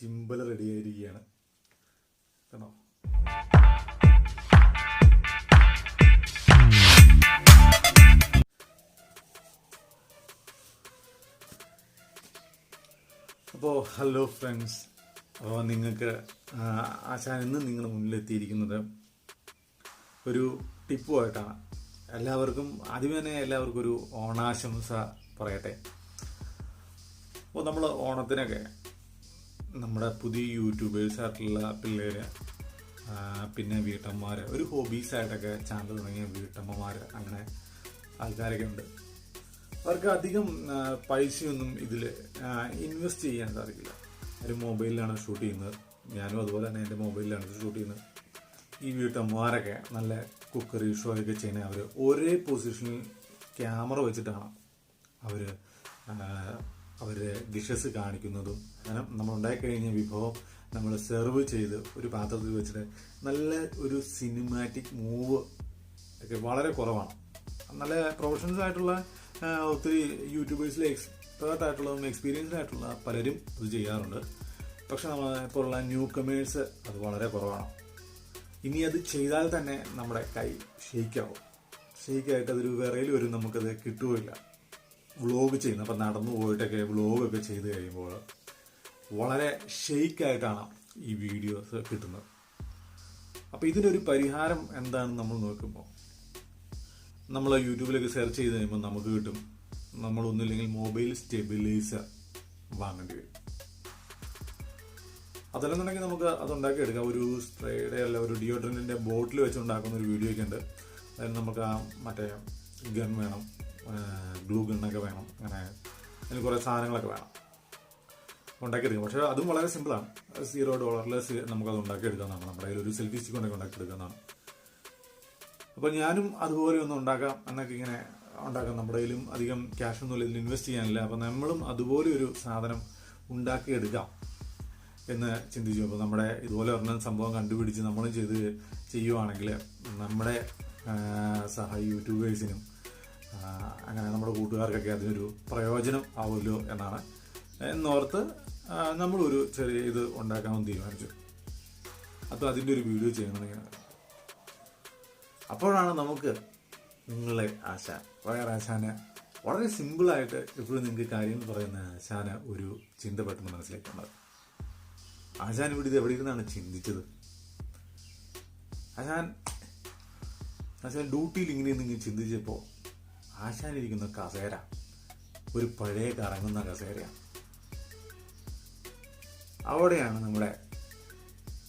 gimbal ready ആയിരിക്കുകയാണ്. കണ്ടോ? അപ്പോൾ ഹലോ ഫ്രണ്ട്സ്, അപ്പോൾ നിങ്ങൾക്ക് ആശാൻ ഇന്ന് നിങ്ങളുടെ മുന്നിലെത്തിയിരിക്കുന്നത് ഒരു ടിപ്പുമായിട്ടാണ്. എല്ലാവർക്കും ആദ്യമേ തന്നെ എല്ലാവർക്കും ഒരു ഓണാശംസ പറയട്ടെ. അപ്പോൾ നമ്മൾ ഓണത്തിനൊക്കെ നമ്മുടെ പുതിയ യൂട്യൂബേഴ്സായിട്ടുള്ള പിള്ളേർ, പിന്നെ വീട്ടമ്മമാർ, ഒരു ഹോബീസായിട്ടൊക്കെ ചാനൽ തുടങ്ങിയ വീട്ടമ്മമാർ, അങ്ങനെ ആൾക്കാരൊക്കെ ഉണ്ട്. അവർക്ക് അധികം പൈസയൊന്നും ഇതിൽ ഇൻവെസ്റ്റ് ചെയ്യാൻ സാധിക്കില്ല. ഒരു മൊബൈലിലാണ് ഷൂട്ട് ചെയ്യുന്നത്. ഞാനും അതുപോലെ തന്നെ എൻ്റെ മൊബൈലിലാണ് ഷൂട്ട് ചെയ്യുന്നത്. ഈ വീട്ടമ്മമാരൊക്കെ നല്ല കുക്കറി ഷോ ഒക്കെ ചെയ്യുന്ന അവർ ഒരേ പൊസിഷനിൽ ക്യാമറ വെച്ചിട്ടാണ് അവർ ഡിഷസ് കാണിക്കുന്നതും. അങ്ങനെ നമ്മൾ ഉണ്ടാക്കിക്കഴിഞ്ഞ വിഭവം നമ്മൾ സെർവ് ചെയ്ത് ഒരു പാത്രത്തിൽ വെച്ചിട്ട് നല്ല ഒരു സിനിമാറ്റിക് മൂവ് ഒക്കെ വളരെ കുറവാണ്. നല്ല പ്രൊഫഷണൽസ് ആയിട്ടുള്ള ഒത്തിരി യൂട്യൂബേഴ്സിൽ എക്സ്പേർട്ട് ആയിട്ടുള്ളതും എക്സ്പീരിയൻസ്ഡ് ആയിട്ടുള്ള പലരും ഇത് ചെയ്യാറുണ്ട്. പക്ഷെ നമ്മളെപ്പോലുള്ള ന്യൂ കമേഴ്സ് അത് വളരെ കുറവാണ്. ഇനി അത് ചെയ്താൽ തന്നെ നമ്മുടെ കൈ ഷെയ്ക്കാവും. ഷെയ്ക്കായിട്ട് അതൊരു വിറയിൽ വരും, നമുക്കത് കിട്ടുകയില്ല. വ്ളോഗ് ചെയ്യുന്നത്, അപ്പം നടന്നു പോയിട്ടൊക്കെ വ്ളോഗൊക്കെ ചെയ്ത് കഴിയുമ്പോൾ വളരെ ഷെയ്ക്കായിട്ടാണ് ഈ വീഡിയോസ് കിട്ടുന്നത്. അപ്പോൾ ഇതിനൊരു പരിഹാരം എന്താണെന്ന് നമ്മൾ നോക്കുമ്പോൾ, നമ്മൾ യൂട്യൂബിലൊക്കെ സെർച്ച് ചെയ്ത് കഴിയുമ്പോൾ നമുക്ക് കിട്ടും, നമ്മളൊന്നുമില്ലെങ്കിൽ മൊബൈൽ സ്റ്റെബിലൈസർ വാങ്ങേണ്ടി വരും. അതല്ലെന്നുണ്ടെങ്കിൽ നമുക്ക് അതുണ്ടാക്കി എടുക്കാം. ഒരു സ്പ്രേയുടെ അല്ല ഒരു ഡിയോഡ്രൻറ്റിൻ്റെ ബോട്ടിൽ വെച്ചുണ്ടാക്കുന്ന ഒരു വീഡിയോ ഒക്കെ ഉണ്ട്. അതിന് നമുക്ക് മറ്റേ ഗൺ വേണം, ഗ്ലൂ ഗണ്ണൊക്കെ വേണം, അങ്ങനെ അതിന് കുറേ സാധനങ്ങളൊക്കെ വേണം ഉണ്ടാക്കിയെടുക്കാം. പക്ഷേ അതും വളരെ സിമ്പിളാണ്. $0 നമുക്കത് ഉണ്ടാക്കിയെടുക്കാവുന്നതാണ്. നമ്മുടെ കയ്യിൽ ഒരു സെൽഫി സ്റ്റിക്ക് കൊണ്ടൊക്കെ ഉണ്ടാക്കിയെടുക്കാവുന്നതാണ്. അപ്പോൾ ഞാനും അതുപോലെ ഒന്ന് ഉണ്ടാക്കാം എന്നൊക്കെ ഇങ്ങനെ ഉണ്ടാക്കാം. നമ്മുടെ കയ്യിലും അധികം ക്യാഷൊന്നുമില്ല, ഇതിൽ ഇൻവെസ്റ്റ് ചെയ്യാനില്ല. അപ്പോൾ നമ്മളും അതുപോലെ ഒരു സാധനം ഉണ്ടാക്കിയെടുക്കാം എന്ന് ചിന്തിച്ചു. അപ്പോൾ നമ്മുടെ ഇതുപോലെ പറഞ്ഞ സംഭവം കണ്ടുപിടിച്ച് നമ്മളും ചെയ്യുവാണെങ്കിൽ നമ്മുടെ യൂട്യൂബേഴ്സിനും അങ്ങനെ നമ്മുടെ കൂട്ടുകാർക്കൊക്കെ അതിനൊരു പ്രയോജനം ആവുമല്ലോ എന്നോർത്ത് നമ്മളൊരു ചെറിയ ഇത് ഉണ്ടാക്കാമെന്ന് തീരുമാനിച്ചു. അപ്പോൾ അതിൻ്റെ ഒരു വീഡിയോ ചെയ്യണമെങ്കിൽ അപ്പോഴാണ് നമുക്ക് നിങ്ങളെ ആശാന് വളരെ സിമ്പിളായിട്ട് എപ്പോഴും നിങ്ങൾക്ക് കാര്യം പറയുന്ന ആശാന് ഒരു ചിന്ത പെട്ടെന്ന് മനസ്സിലാക്കുന്നത്. ആശാൻ ഇവിടെ ഇത് എവിടെ ഇരുന്നാണ് ചിന്തിച്ചത്? ആശാൻ ഡ്യൂട്ടിയിൽ ഇങ്ങനെ ചിന്തിച്ചപ്പോൾ ആശാനിരിക്കുന്ന കസേര ഒരു പഴയ കറങ്ങുന്ന കസേരയാണ്. അവിടെയാണ് നമ്മുടെ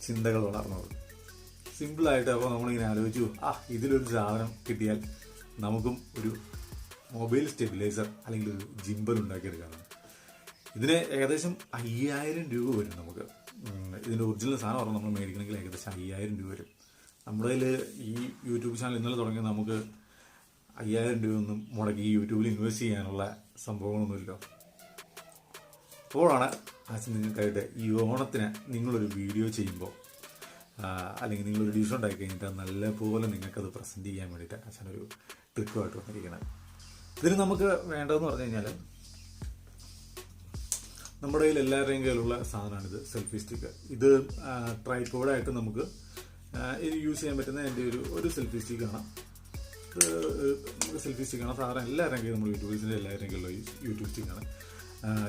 ചിന്തകൾ വളർന്നത്. സിമ്പിളായിട്ട്. അപ്പോൾ നമ്മളിങ്ങനെ ആലോചിച്ചു, ഇതിലൊരു സാധനം കിട്ടിയാൽ നമുക്കും ഒരു മൊബൈൽ സ്റ്റെബിലൈസർ അല്ലെങ്കിൽ ഒരു ജിംബൽ ഉണ്ടാക്കിയെടുക്കാനാണ്. ഇതിന് ഏകദേശം 5000 രൂപ വരും. നമുക്ക് ഇതിൻ്റെ ഒറിജിനൽ സാധനം പറഞ്ഞാൽ നമ്മൾ മേടിക്കണമെങ്കിൽ ഏകദേശം 5000 രൂപ വരും. നമ്മുടെ കയ്യിൽ ഈ യൂട്യൂബ് ചാനൽ ഇന്നലെ തുടങ്ങി നമുക്ക് 5000 രൂപ ഒന്നും മുടക്കി ഈ യൂട്യൂബിൽ ഇൻവെസ്റ്റ് ചെയ്യാനുള്ള സംഭവങ്ങളൊന്നുമില്ല. അപ്പോഴാണ് ആശാൻ നിങ്ങൾക്കായിട്ട് ഈ ഓണത്തിന് നിങ്ങളൊരു വീഡിയോ ചെയ്യുമ്പോൾ അല്ലെങ്കിൽ നിങ്ങളൊരു ഡിഷ് ഉണ്ടാക്കി കഴിഞ്ഞിട്ട് നല്ലപോലെ നിങ്ങൾക്കത് പ്രസൻറ്റ് ചെയ്യാൻ വേണ്ടിയിട്ട് ആശാനൊരു ട്രിക്കുമായിട്ട് വന്നിരിക്കുന്നത്. ഇതിന് നമുക്ക് വേണ്ടതെന്ന് പറഞ്ഞു കഴിഞ്ഞാൽ, നമ്മുടെ കയ്യിൽ എല്ലാവരുടെയും കയ്യിലുള്ള സാധനമാണിത്, സെൽഫി സ്റ്റിക്ക്. ഇത് ട്രൈപോഡായിട്ട് നമുക്ക് യൂസ് ചെയ്യാൻ പറ്റുന്ന എൻ്റെ ഒരു സെൽഫി സ്റ്റിക്കാണ്. സെൽഫി സ്റ്റിക്കാണ് സാധാരണ എല്ലാവരുടെയും കയ്യിൽ, നമ്മൾ യൂട്യൂബേഴ്സിൻ്റെ എല്ലാവരുടെയും കയ്യിലുള്ള യൂട്യൂബ് സ്റ്റിക്കാണ്.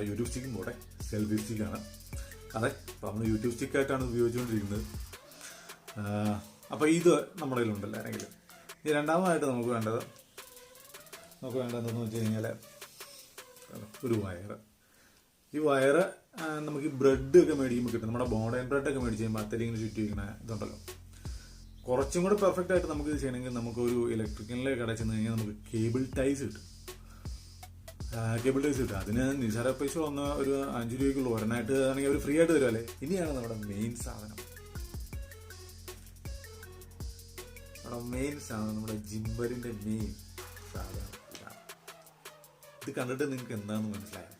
യൂട്യൂബ് സ്റ്റിക്കും പോടെ സെൽഫി സ്റ്റിക്കാണ്. അതെ, അപ്പോൾ നമ്മൾ യൂട്യൂബ് സ്റ്റിക്കായിട്ടാണ് ഉപയോഗിച്ചുകൊണ്ടിരിക്കുന്നത്. അപ്പോൾ ഇത് നമ്മുടെ കയ്യിലുണ്ട് എല്ലാവരെങ്കിലും. ഈ രണ്ടാമതായിട്ട് നമുക്ക് വേണ്ടതെന്ന് വെച്ച് കഴിഞ്ഞാൽ ഒരു വയറ്. ഈ വയറ് നമുക്ക് ഈ ബ്രെഡൊക്കെ മേടിക്കുമ്പോൾ കിട്ടും. നമ്മുടെ ബോണ്ടൻ ബ്രെഡൊക്കെ മേടിച്ച് കഴിയുമ്പോൾ അത്തരിങ്ങനെ ചുറ്റി വയ്ക്കുന്ന ഇതുണ്ടല്ലോ. കുറച്ചും കൂടെ പെർഫെക്റ്റ് ആയിട്ട് നമുക്ക് ഇത് ചെയ്യണമെങ്കിൽ നമുക്കൊരു ഇലക്ട്രിക്കലിലെ കടയിൽ ചെന്ന് കഴിഞ്ഞാൽ നമുക്ക് കേബിൾ ടൈസ് കിട്ടും. അതിന് നിസാര പൈസ വന്ന് ഒരു 5 രൂപയ്ക്കുള്ള ഒരെണ്ണമായിട്ട് ആണെങ്കിൽ അവർ ഫ്രീ ആയിട്ട് തരുമല്ലേ. ഇനിയാണ് നമ്മുടെ മെയിൻ സാധനം. നമ്മുടെ ജിംബലിൻ്റെ മെയിൻ സാധനം ഇതാണ്. ഇത് കണ്ടിട്ട് നിങ്ങൾക്ക് എന്താണെന്ന് മനസ്സിലായോ?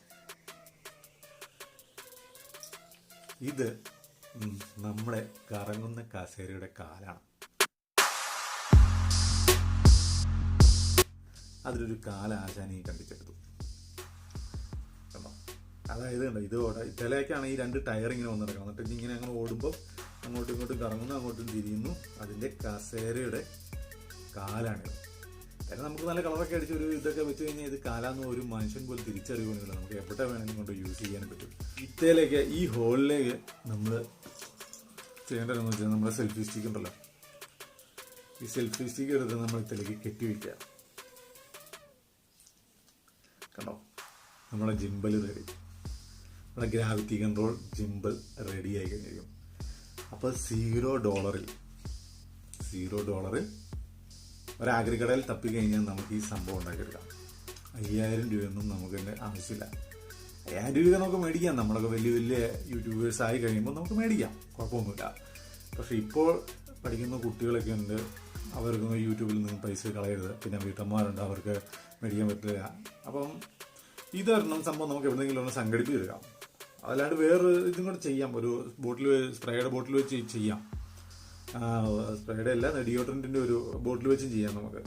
ഇത് നമ്മുടെ കറങ്ങുന്ന കസേരയുടെ കാലാണ്. അതിലൊരു കാല ആശാനി കണ്ടിച്ചെടുത്തു. കണ്ടോ? അതായത് ഇത് ഇതിലേക്കാണ് ഈ 2 ടയർ ഇങ്ങനെ വന്ന് നടക്കണം. എന്നിട്ട് ഇങ്ങനെ അങ്ങനെ ഓടുമ്പോൾ അങ്ങോട്ടും ഇങ്ങോട്ടും കറങ്ങുന്നു, അങ്ങോട്ടും തിരിയുന്നു. അതിൻ്റെ കസേരയുടെ കാലാണിത്. കാരണം നമുക്ക് നല്ല കളറൊക്കെ അടിച്ച് ഒരു ഇതൊക്കെ വെച്ച് കഴിഞ്ഞാൽ ഇത് കാലാന്ന് ഒരു മനുഷ്യൻ പോലും തിരിച്ചറിയുന്നില്ല. നമുക്ക് എവിടെ വേണമെങ്കിലും കൊണ്ട് യൂസ് ചെയ്യാനും പറ്റും. ഇത്തേലേക്ക് ഈ ഹോളിലേക്ക് നമ്മൾ ചെയ്യേണ്ടതെന്ന് വെച്ചാൽ നമ്മുടെ സെൽഫി സ്റ്റിക്ക് ഉണ്ടല്ലോ, ഈ സെൽഫി സ്റ്റിക്ക് എടുത്ത് നമ്മൾ ഇതിലേക്ക് കെട്ടി വയ്ക്കുക. കണ്ടോ, നമ്മളെ ജിംബൽ റെഡി, നമ്മുടെ ഗ്രാവിറ്റി കൺട്രോൾ ജിംബൽ റെഡി ആയി കഴിഞ്ഞിരിക്കും. അപ്പോൾ $0 ഒരാഗ്രകടയിൽ തപ്പിക്കഴിഞ്ഞാൽ നമുക്ക് ഈ സംഭവം ഉണ്ടാക്കിയെടുക്കാം. 5000 രൂപയൊന്നും നമുക്കിൻ്റെ ആവശ്യമില്ല. 5000 രൂപ നമുക്ക് മേടിക്കാം. നമ്മളൊക്കെ വലിയ വലിയ യൂട്യൂബേഴ്സ് ആയി കഴിയുമ്പോൾ നമുക്ക് മേടിക്കാം, കുഴപ്പമൊന്നുമില്ല. പക്ഷെ ഇപ്പോൾ പഠിക്കുന്ന കുട്ടികളൊക്കെ ഉണ്ട്, അവർക്ക് യൂട്യൂബിൽ നിന്ന് പൈസ കളയരുത്. പിന്നെ വീട്ടമ്മമാരുണ്ട്, അവർക്ക് മേടിക്കാൻ പറ്റില്ല. അപ്പം ഇതൊരെണ്ണം സംഭവം നമുക്ക് എവിടെയെങ്കിലും ഒന്ന് സംഘടിപ്പിച്ചെടുക്കാം. അതല്ലാണ്ട് വേറെ ഇതും കൂടെ ചെയ്യാം. ഒരു സ്പ്രേയുടെ ബോട്ടിൽ വെച്ച് ചെയ്യാം. സ്പ്രേയുടെ അല്ല, ഡിയോഡ്രൻറ്റിൻ്റെ ഒരു ബോട്ടിൽ വെച്ചും ചെയ്യാം നമുക്ക്.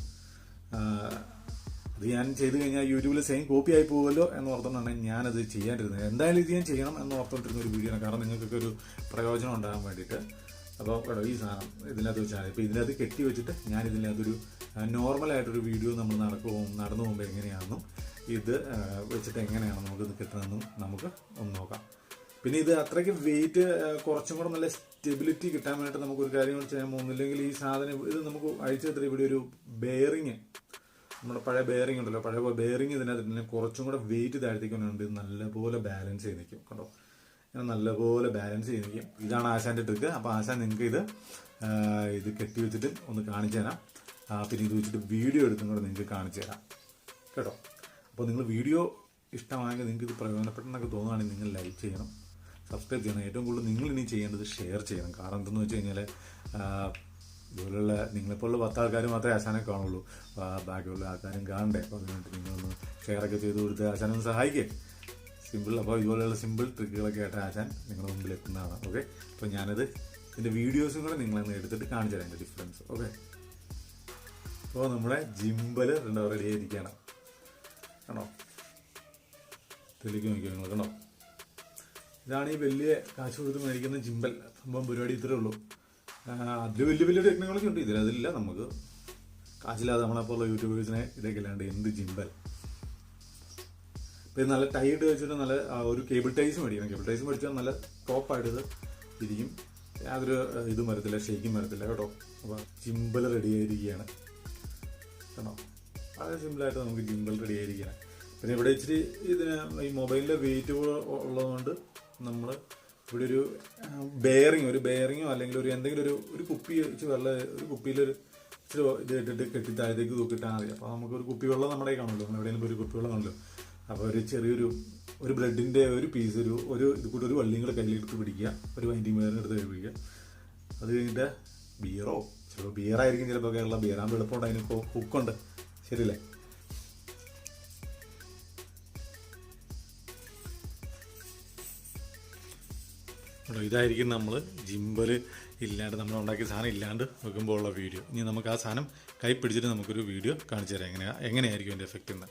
അത് ഞാൻ ചെയ്ത് കഴിഞ്ഞാൽ യൂട്യൂബിൽ സെയിം കോപ്പി ആയി പോകുമല്ലോ എന്ന് ഓർത്തുകൊണ്ടാണ് ഞാനത് ചെയ്യാണ്ടിരുന്നത്. എന്തായാലും ഇത് ഞാൻ ചെയ്യണം എന്ന് ഓർത്തുകൊണ്ടിരുന്ന ഒരു വീഡിയോ ആണ്, കാരണം നിങ്ങൾക്കൊക്കെ ഒരു പ്രയോജനം ഉണ്ടാകാൻ വേണ്ടിയിട്ട്. അപ്പോൾ കേട്ടോ, ഈ സാധനം ഇതിനകത്ത് വെച്ചാൽ ഇപ്പോൾ ഇതിനകത്ത് കെട്ടി വെച്ചിട്ട് ഞാൻ ഇതിനകത്തൊരു നോർമലായിട്ടൊരു വീഡിയോ നമ്മൾ നടന്നു പോകുമ്പോൾ എങ്ങനെയാണെന്നും ഇത് വെച്ചിട്ട് എങ്ങനെയാണ് നമുക്കിത് കിട്ടുന്നതെന്നും നമുക്ക് ഒന്ന് നോക്കാം. പിന്നെ ഇത് അത്രയ്ക്ക് വെയിറ്റ് കുറച്ചും കൂടെ നല്ല സ്റ്റെബിലിറ്റി കിട്ടാൻ വേണ്ടിയിട്ട് നമുക്കൊരു കാര്യം ചെയ്യാൻ പോകുന്നില്ലെങ്കിൽ ഈ സാധനം ഇത് നമുക്ക് അഴിച്ചെടുത്തിട്ട് ഇവിടെ ഒരു ബെയറിങ്, നമ്മുടെ പഴയ ബെയറിങ് ഉണ്ടല്ലോ, പഴയ ബെയറിങ് ഇതിനകത്ത് കുറച്ചും കൂടെ വെയിറ്റ് താഴ്ത്തിക്കൊണ്ടുണ്ട് നല്ലപോലെ ബാലൻസ് ചെയ്ത് നിൽക്കും. കേട്ടോ, ഞാൻ നല്ലപോലെ ബാലൻസ് ചെയ്ത് നിൽക്കും. ഇതാണ് ആശാൻ്റെ ട്രിക്ക്. അപ്പോൾ ആശാൻ നിങ്ങൾക്ക് ഇത് കെട്ടി വെച്ചിട്ട് ഒന്ന് കാണിച്ചു തരാം. പിന്നെ ഇത് വെച്ചിട്ട് വീഡിയോ എടുത്തും കൂടെ നിങ്ങൾക്ക് കാണിച്ചു തരാം കേട്ടോ. അപ്പോൾ നിങ്ങൾ വീഡിയോ ഇഷ്ടമായെങ്കിൽ നിങ്ങൾക്ക് ഇത് പ്രയോജനപ്പെട്ടെന്നൊക്കെ തോന്നുകയാണെങ്കിൽ നിങ്ങൾ ലൈക്ക് ചെയ്യണം, സബ്സ്ക്രൈബ് ചെയ്യണം. ഏറ്റവും കൂടുതൽ നിങ്ങൾ ഇനി ചെയ്യേണ്ടത് ഷെയർ ചെയ്യണം. കാരണം എന്തെന്ന് വെച്ച് കഴിഞ്ഞാൽ ഇതുപോലുള്ള നിങ്ങളെപ്പോലുള്ള 10 ആൾക്കാർ മാത്രമേ ആശാനെ കാണുള്ളൂ, ബാക്കിയുള്ള ആൾക്കാരും കാണണ്ടേ. അപ്പോൾ അതുകൊണ്ട് നിങ്ങളൊന്ന് ഷെയറൊക്കെ ചെയ്ത് കൊടുത്ത് ആശാനൊന്ന് സഹായിക്കേ. സിമ്പിൾ. അപ്പോൾ ഇതുപോലെയുള്ള സിമ്പിൾ ട്രിക്കുകളൊക്കെ ആയിട്ട് ആശാൻ നിങ്ങളുടെ മുമ്പിൽ എത്തുന്നതാണ്. ഓക്കെ, അപ്പോൾ ഞാനത് ഇതിൻ്റെ വീഡിയോസും കൂടെ നിങ്ങളൊന്ന് എടുത്തിട്ട് കാണിച്ചു തരാം, അതിൻ്റെ ഡിഫറൻസ്. ഓക്കെ, അപ്പോൾ നമ്മുടെ ജിംബൽ റെഡി ആയിരിക്കുകയാണ്. കണ്ടോ, തെളിക്ക് നോക്കിയോ നിങ്ങൾ, കണ്ടോ. ഇതാണ് ഈ വലിയ കാശ് കൊടുത്ത് മേടിക്കുന്ന ജിംബൽ. സംഭവം പരിപാടി ഇത്രേ ഉള്ളൂ. അതിൽ വലിയ വലിയ ടെക്നോളജി ഉണ്ട്, അതില്ല. നമുക്ക് കാശില്ലാതെ നമ്മളെപ്പോലുള്ള യൂട്യൂബേഴ്സിനെ ഇതൊക്കെ ഇല്ലാണ്ട് എന്ത് ജിംബൽ. ഇപ്പം നല്ല ടൈറ്റ് വെച്ചിട്ട് നല്ല ഒരു കേബിൾ ടൈസ് മേടിക്കണം. കേബിൾ ടൈസ് മേടിച്ചാൽ നല്ല ടോപ്പായിട്ട് ഇത് ഇരിക്കും, യാതൊരു ഇതും വരത്തില്ല, ഷെയ്ക്കും വരത്തില്ല കേട്ടോ. അപ്പോൾ ജിംബൽ റെഡി ആയിരിക്കുകയാണ് കേട്ടോ. വളരെ സിമ്പിളായിട്ട് നമുക്ക് ജിംബൽ റെഡി ആയിരിക്കുകയാണ്. പിന്നെ ഇവിടെ ഇച്ചിരി ഇതിന് ഈ മൊബൈലിൻ്റെ വെയിറ്റ് ഉള്ളതുകൊണ്ട് നമ്മൾ ഇവിടെ ഒരു ബെയറിങ്ങോ അല്ലെങ്കിൽ എന്തെങ്കിലും ഒരു കുപ്പി വെച്ച് ഒരു കുപ്പിയിലൊരു ഇച്ചിരി ഇത് ഇട്ടിട്ട് കെട്ടി താഴത്തേക്ക് തൂക്കിട്ടാൽ മതി. അപ്പോൾ നമുക്കൊരു കുപ്പി വെള്ളം നമ്മുടെ കാണുമല്ലോ, നമ്മൾ എവിടെയെങ്കിലും ഒരു കുപ്പി വെള്ളം കാണുമല്ലോ. അപ്പോൾ ഒരു ചെറിയൊരു ബ്രെഡിൻ്റെ ഒരു പീസ് ഇത് കൂടി ഒരു വള്ളിയും കൂടെ കയ്യിലെടുത്ത് പിടിക്കുക, ഒരു വൈൻഡിങ് വയറിന് എടുത്ത് പിടിക്കുക. അത് കഴിഞ്ഞിട്ട് ചിലപ്പോൾ ബിയറായിരിക്കും, ചിലപ്പോൾ കേരള ബിയറാകുമ്പോൾ എളുപ്പമുണ്ട്, അതിന് ഹുക്കുണ്ട്, ശരിയല്ലേ. ഇതായിരിക്കും നമ്മൾ ജിംബൽ ഇല്ലാണ്ട് നമ്മൾ ഉണ്ടാക്കിയ സാധനം ഇല്ലാണ്ട് വെക്കുമ്പോൾ ഉള്ള വീഡിയോ. ഇനി നമുക്ക് ആ സാധനം കൈ പിടിച്ചിട്ട് നമുക്കൊരു വീഡിയോ കാണിച്ചു തരാം എങ്ങനെയായിരിക്കും അതിൻ്റെ എഫക്റ്റ് എന്ന്.